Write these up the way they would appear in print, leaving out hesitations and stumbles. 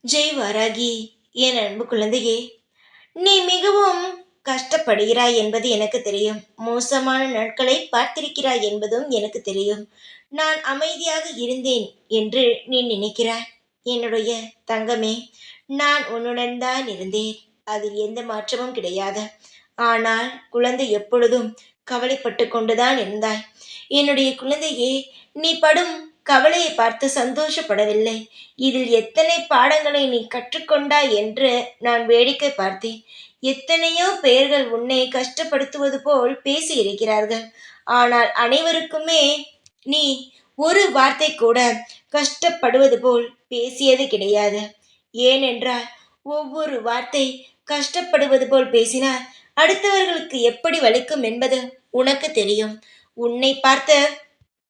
ஜெய் வாராகி, என் அன்பு குழந்தையே, நீ மிகவும் கஷ்டப்படுகிறாய் என்பது எனக்கு தெரியும். மோசமான நாட்களை பார்த்திருக்கிறாய் என்பதும் எனக்கு தெரியும். நான் அமைதியாக இருந்தேன் என்று நீ நினைக்கிறாய். என்னுடைய தங்கமே, நான் உன்னுடன் தான் இருந்தேன். அதில் எந்த மாற்றமும் கிடையாது. ஆனால் குழந்தை எப்பொழுதும் கவலைப்பட்டு கொண்டுதான் இருந்தாய். என்னுடைய குழந்தையே, நீ படும் கவலையை பார்த்து சந்தோஷப்படவில்லை. இதில் எத்தனை பாடங்களை நீ கற்றுக்கொண்டாய் என்று நான் வேடிக்கை பார்த்தேன். எத்தனையோ பெயர்கள் உன்னை கஷ்டப்படுத்துவது போல் பேசியிருக்கிறார்கள். ஆனால் அனைவருக்குமே நீ ஒரு வார்த்தை கூட கஷ்டப்படுவது போல் பேசியது கிடையாது. ஏனென்றால் ஒவ்வொரு வார்த்தை கஷ்டப்படுவது போல் பேசினால் அடுத்தவர்களுக்கு எப்படி வலிக்கும் என்பது உனக்கு தெரியும். உன்னை பார்த்து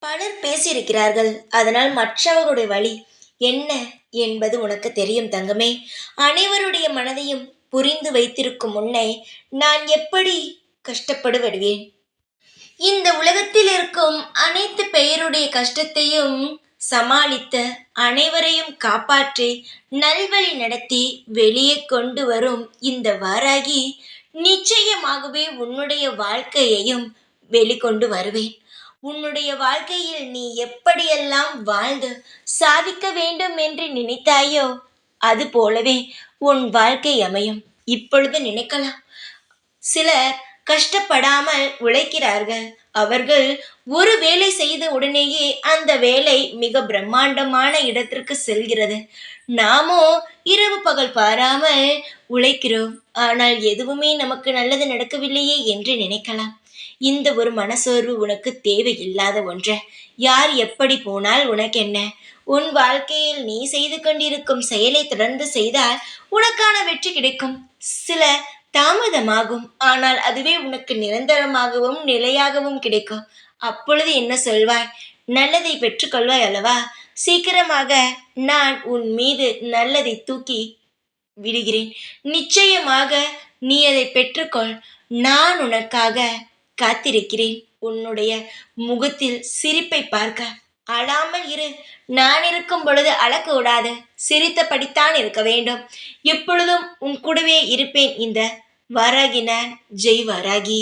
பலர் பேசியிருக்கிறார்கள். அதனால் மற்றவர்களுடைய வழி என்ன என்பது உனக்கு தெரியும் தங்கமே. அனைவருடைய மனதையும் புரிந்து வைத்திருக்கும் உன்னை நான் எப்படி கஷ்டப்பட விடுவேன்? இந்த உலகத்தில் இருக்கும் அனைத்து பெயருடைய கஷ்டத்தையும் சமாளித்து அனைவரையும் காப்பாற்றி நல்வழி நடத்தி வெளியே கொண்டு வரும் இந்த வாராகி நிச்சயமாகவே உன்னுடைய வாழ்க்கையையும் வெளிக்கொண்டு வருவேன். உன்னுடைய வாழ்க்கையில் நீ எப்படியெல்லாம் வாழ்ந்து சாதிக்க வேண்டும் என்று நினைத்தாயோ அது போலவே உன் வாழ்க்கை அமையும். இப்பொழுது நினைக்கலாம், சிலர் கஷ்டப்படாமல் உழைக்கிறார்கள். அவர்கள் ஒரு வேலை செய்த உடனேயே அந்த வேலை மிக பிரம்மாண்டமான இடத்திற்கு செல்கிறது. நாமோ இரவு பகல் பாராமல் உழைக்கிறோம். ஆனால் எதுவுமே நமக்கு நல்லது நடக்கவில்லையே என்று நினைக்கலாம். இந்த ஒரு மனசோர்வு உனக்கு தேவையில்லாத ஒன்று. யார் எப்படி போனால் உனக்கு என்ன? உன் வாழ்க்கையில் நீ செய்து கொண்டிருக்கும் செயலை தொடர்ந்து செய்தால் உனக்கான வெற்றி கிடைக்கும். சில தாமதமாகும், ஆனால் அதுவே உனக்கு நிரந்தரமாகவும் நிலையாகவும் கிடைக்கும். அப்பொழுது என்ன சொல்வாய்? நல்லதை பெற்றுக்கொள்வாய் அல்லவா? சீக்கிரமாக நான் உன் மீது நல்லதை தூக்கி விடுகிறேன். நிச்சயமாக நீ அதை பெற்றுக்கொள். நான் உனக்காக காத்திருக்கிறேன். உன்னுடைய முகத்தில் சிரிப்பை பார்க்க. அழாமல் இரு. நான் இருக்கும் பொழுது அழக்கூடாது, சிரித்தபடித்தான் இருக்க வேண்டும். எப்பொழுதும் உன் கூடவே இருப்பேன். இந்த வாராகி நான். ஜெய் வாராகி.